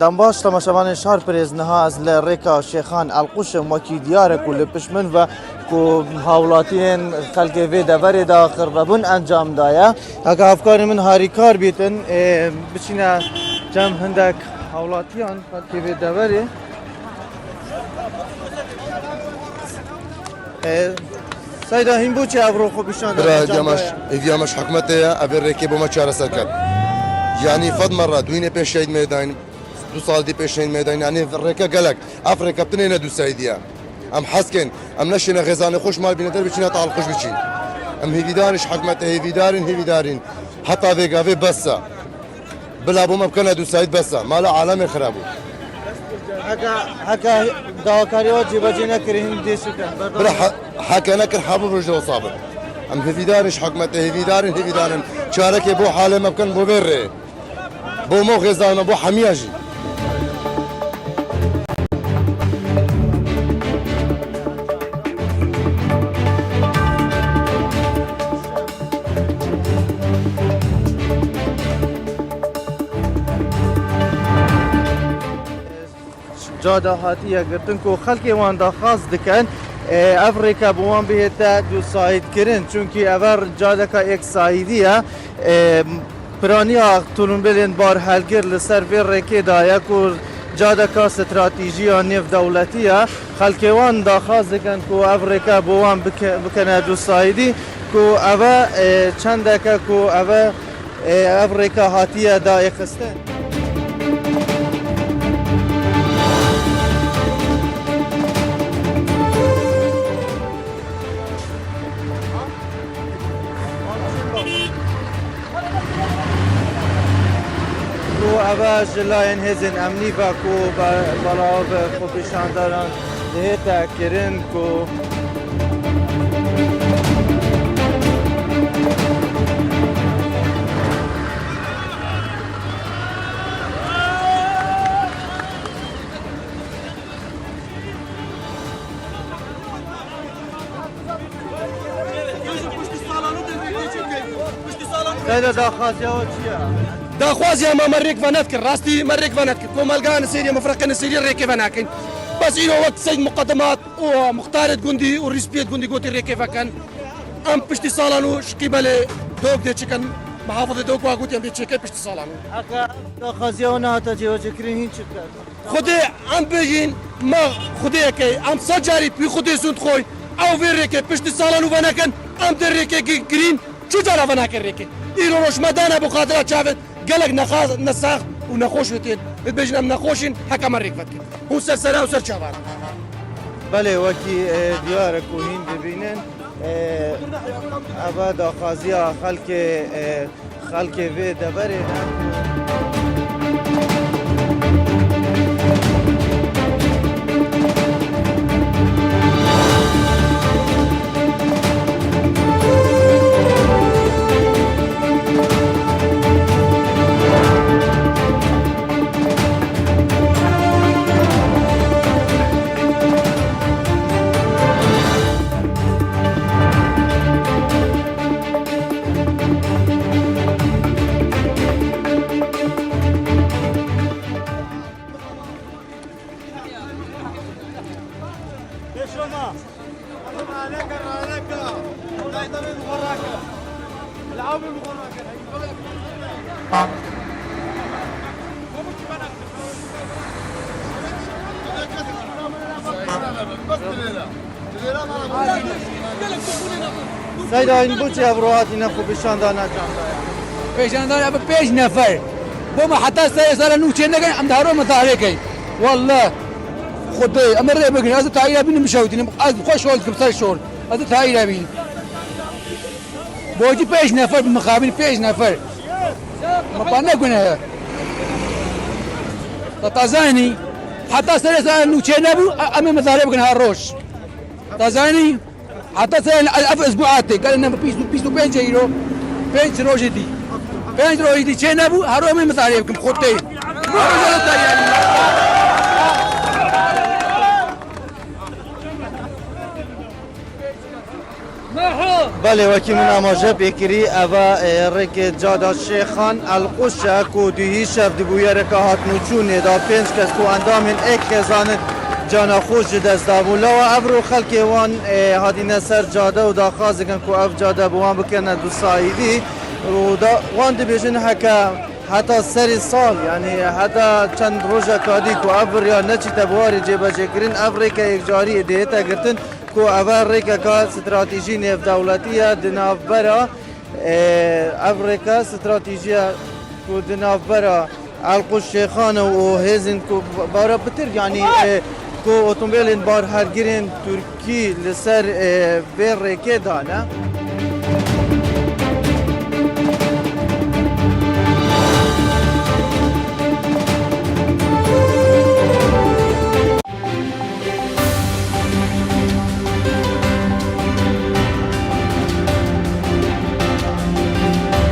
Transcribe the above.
دنباش تماشاوان شهر پریزنها از لریکا شیخان القوشم وکی دیاره کل پشمن و کو هاولاتین خلق وی دوری دا خربون انجام دایا اگه افکار من هاریکار بیتن بچینه جمع هندک هاولاتیان خلق وی دوری سایدا هین بو چه ابرو خوبیشان ایدیامش حکمته اوی ریکی بوما چهار سر کرد یعنی فد مرة دوینه پیش شهید میدان دو سال دی پیش شهید میدان یعنی ریکا گلک افریقا بتنینه دو سایدیا ام حسکن ام نشینه غزانه خوش مال بینه در بچینه تعال خوش بچین ام هیویدارش حکمته هیویدارین حتی ویگاوی بسا بلا بوما بکنه دو ساید بسا مالا عالم خرابو هکا داواکاریات جیبا جینا کریم دیشی کن بلا حکا نکر حبو رجل صابر ام هیویدارش حکمته هیویدارن چارك بو حاله ما كان بو بره بو مو غزانه بو حمياجي جاده هاتیه گرتن کو خلکی وان دا خاص دکن افریقا بوان بهتا دو ساید کرن چونکی اول جاده که یک سایدیه پرانیا طولون بلین بار هلگر لسر وی رکی دایا که جاده که استراتیجی نیف دولتیه خلکی وان دا خاص دکن که افریقا بوان بکنه دو سایدی که اول چنده که اول افریقا هاتیه دا اخسته اول جلاین هزین امنی با کو بالا خوبیشان دارن دهتا کرن کو سیدا داخوازی ها چیه؟ داخوازي ما مريك فنذكر راستي مريك فنذكر كومالغان سيريا مفرقين سيريا ريكي فناكن بس إنه وقت سيد مقدمات ومختار جندي وريسبيت جندي قوتي ريكي فكان أم بشتي صالانو شكيبالي دوك دي تشكن محافظة دوك واقوتي أم دي تشكن بشتي صالانو اگه داخوازی ها نه تا جیو جکرین هین چکر خودي أم بيجين ما خودي كي أم سجاري بي خودي سند خوي أو في ريكي بشتي صالانو فناكن أم در ريكي جرين شو جرى فناكن ريكي إيرو روش مدان أبو خاطرات شافت قالك نساخ ونخوش وتين بيجنا نخوشين حكى مريك فتك هو سلسلة وسر شباب بله وکی دیار کوهین ببینن ابا داخوازی خلق وی دبره سیدا این بود چه ابروهاتی نفو بشاندان انجام دایا پیشاندان اب 5 نفر بوم حتی 3 سال نو چه نگن ام دارو مطالعه کی والله خدای امر بگن از تایید بین مشاودین از خوش ولد کبسر شور از تایید بین بوجي 5 نفر بالمقابل 5 نفر ما بنا قلنا تازاني حتى سنة نوتشينابو أمي مضارب قلنا هالروش تازاني حتى سنة الأف أسبوعات قال لنا بيسو بين جيرو بين روجي دي بين روجي دي تشينابو هارو أمي مضارب كم خوتين بله وکی من آماجه بکری اوا رک جادا شیخان القشه کو دیهی شفت بویا رکا هات نوچونه دا پنج کس کو اندامین ایک کزان جانا خوش دست دابولا و ابرو خلق وان هادین سر جاده و دا خازگن کو اف جاده بوان بکنه دو سایدی و دا وان دی بیشن حکا حتی سری سال یعنی حتی چند روزا کادی کو ابر یا نچی تبواری جیبا جکرین ابر که یک جاری دیتا گرتن کو اول ریکا کا استراتژی نف دولتیه دناف برا افریقا استراتژی کو دناف برا القش شیخان و هزن کو بارا بتر یعنی کو اتومبیل بار هرگیرین ترکی لسر بر ریکه دانه